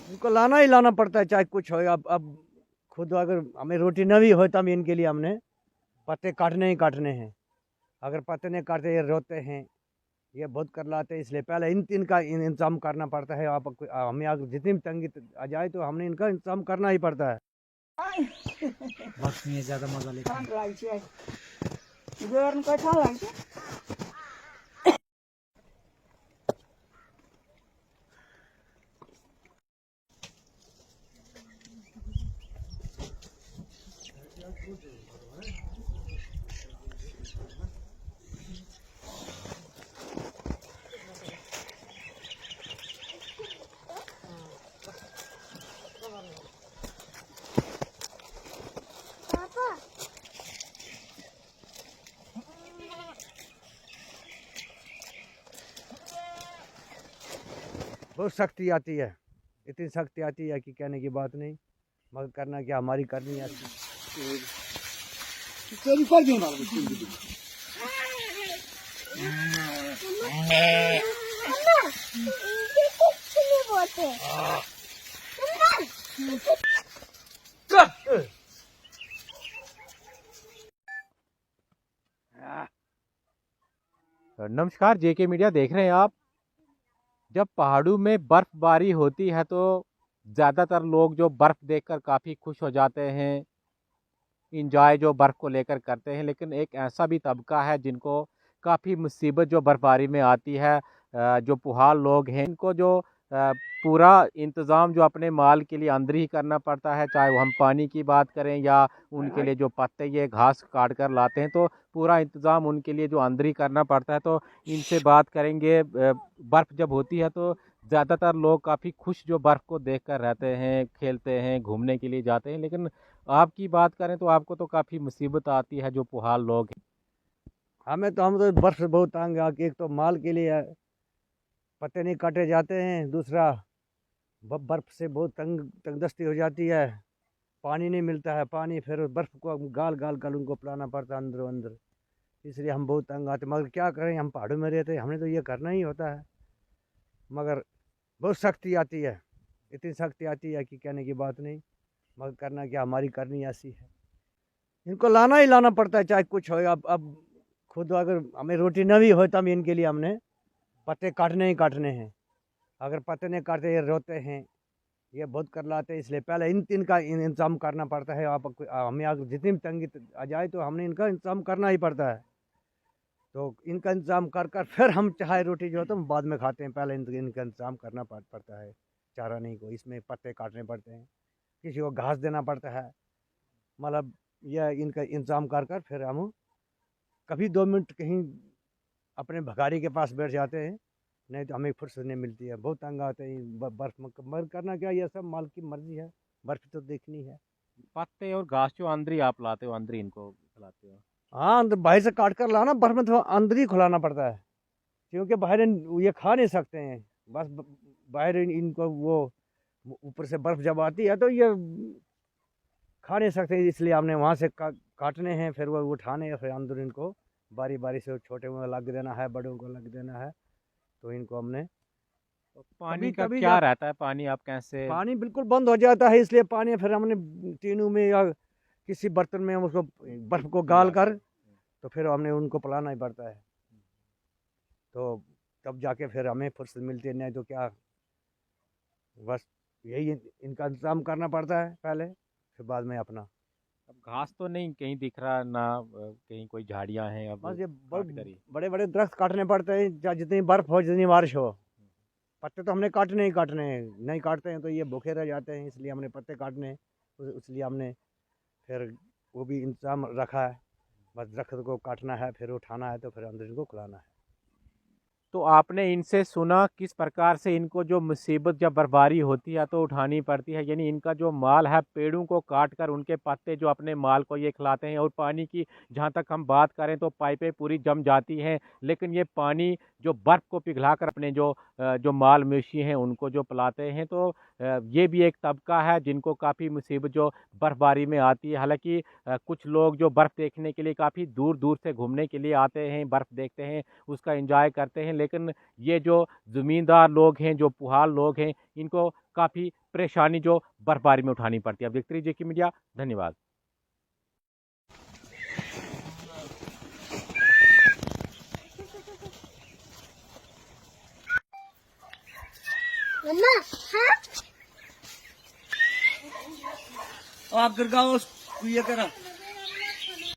इनको लाना ही लाना पड़ता है, चाहे कुछ हो। अब खुद अगर हमें रोटी न भी हो तब इनके लिए हमने पत्ते काटने ही काटने हैं। अगर पत्ते नहीं काटते ये रोते हैं, ये बहुत कर लाते हैं। इसलिए पहले इनका इंतजाम करना पड़ता है। आप हमें अगर जितनी भी तंगी आ जाए तो हमने इनका इंतजाम करना ही पड़ता है। वक्त में ज़्यादा मजा लेते हैं। बहुत सख्ती आती है, इतनी सख्ती आती है कि कहने की बात नहीं। मगर करना क्या, हमारी करनी आती नमस्कार, जेके मीडिया देख रहे हैं आप। जब पहाड़ों में बर्फबारी होती है तो ज़्यादातर लोग जो बर्फ़ देखकर काफ़ी खुश हो जाते हैं, इंजॉय जो बर्फ़ को लेकर करते हैं। लेकिन एक ऐसा भी तबका है जिनको काफ़ी मुसीबत जो बर्फबारी में आती है। जो पुहाल लोग हैं इनको जो पूरा इंतज़ाम जो अपने माल के लिए अंदर ही करना पड़ता है, चाहे वो हम पानी की बात करें या उनके लिए जो पत्ते ये घास काट कर लाते हैं, तो पूरा इंतज़ाम उनके लिए जो अंदर ही करना पड़ता है। तो इनसे बात करेंगे। बर्फ़ जब होती है तो ज़्यादातर लोग काफ़ी खुश जो बर्फ़ को देख कर रहते हैं, खेलते हैं, घूमने के लिए जाते हैं। लेकिन आपकी बात करें तो आपको तो काफ़ी मुसीबत आती है जो पुहाल लोग हैं। हमें तो हम तो बर्फ से बहुत तंग आके, एक तो माल के लिए पत्ते नहीं काटे जाते हैं, दूसरा बर्फ से बहुत तंगदस्ती हो जाती है। पानी नहीं मिलता है, पानी फिर बर्फ को गाल गाल कर उनको पिलाना पड़ता है अंदर अंदर। इसलिए हम बहुत तंग आते, मगर क्या करें, हम पहाड़ों में रहते हैं, हमने तो ये करना ही होता है। मगर बहुत सख्ती आती है, इतनी सख्ती आती है कि कहने की बात नहीं। मगर करना क्या, हमारी करनी ऐसी है। इनको लाना ही लाना पड़ता है, चाहे कुछ हो। अब खुद अगर हमें रोटी न भी हो तब इनके लिए हमने पत्ते काटने ही काटने हैं। अगर पत्ते नहीं काटते ये रोते हैं, ये बहुत कर लाते हैं। इसलिए पहले इनका इंतजाम करना पड़ता है। आप हमें अगर जितनी भी तंगी आ जाए तो हमने इनका इंतजाम करना ही पड़ता है। तो इनका इंतजाम कर कर फिर हम चाहे रोटी जो है तो हम बाद में खाते हैं। पहले इनका इंतजाम करना पड़ता है। चारा नहीं को इसमें पत्ते काटने पड़ते हैं, किसी को घास देना पड़ता है। मतलब यह इनका इंतजाम कर कर फिर हम कभी 2 मिनट कहीं अपने भगारी के पास बैठ जाते हैं, नहीं तो हमें फुर्सत नहीं मिलती है। बहुत तंग आते हैं बर्फ में। मगर करना क्या, ये सब माल की मर्जी है, बर्फ तो देखनी है। पत्ते और घास जो अंदर ही आप लाते हो, अंदर ही इनको खिलाते हो? हाँ, तो बाहर से काट कर लाना, बर्फ में तो अंदर ही खुलाना पड़ता है, क्योंकि बाहर ये खा नहीं सकते हैं। बस बाहर इनको वो ऊपर से बर्फ जब आती है तो ये खा नहीं सकते। इसलिए हमने वहाँ से काटने हैं, फिर वो उठाने हैं, फिर अंदर इनको बारी बारी से छोटे को लग देना है, बड़ों को लग देना है। तो इनको हमने तो पानी कभी का कभी क्या रहता है? पानी आप कैसे? पानी बिल्कुल बंद हो जाता है, इसलिए पानी फिर हमने टीनों में या किसी बर्तन में हम उसको बर्फ को गाल कर तो फिर हमने उनको पिलाना ही पड़ता है। तो तब जाके फिर हमें फुर्सत मिलती है, नहीं तो क्या, बस यही इनका इंतज़ाम करना पड़ता है पहले, फिर बाद में अपना। अब घास तो नहीं कहीं दिख रहा ना, कहीं कोई झाड़ियां हैं अब बस ये काट कर ही। बड़े बड़े दरख्त काटने पड़ते हैं, चाहे जितनी बर्फ़ हो जितनी बारिश हो। पत्ते तो हमने काटने ही काटने हैं, नहीं काटते हैं तो ये भूखे रह जाते हैं। इसलिए हमने पत्ते काटने हैं, इसलिए हमने फिर वो भी इंतज़ाम रखा है। बस दरख्त को काटना है, फिर उठाना है, तो फिर अंदर इनको खुलाना है। तो आपने इनसे सुना किस प्रकार से इनको जो मुसीबत जब बर्फबारी होती है तो उठानी पड़ती है, यानी इनका जो माल है पेड़ों को काट कर उनके पत्ते जो अपने माल को ये खिलाते हैं। और पानी की जहाँ तक हम बात करें तो पाइपें पूरी जम जाती हैं, लेकिन ये पानी जो बर्फ़ को पिघला कर अपने जो माल मवेशी हैं उनको जो पिलाते हैं। तो ये भी एक तबका है जिनको काफ़ी मुसीबत जो बर्फ़बारी में आती है। हालांकि कुछ लोग जो बर्फ़ देखने के लिए काफ़ी दूर दूर से घूमने के लिए आते हैं, बर्फ़ देखते हैं, उसका एंजॉय करते हैं, लेकिन ये जो ज़मींदार लोग हैं, जो पुहाल लोग हैं, इनको काफ़ी परेशानी जो बर्फबारी में उठानी पड़ती है। अब देखते रहिए जेके मीडिया। धन्यवाद। आप गिर गाओ ये करा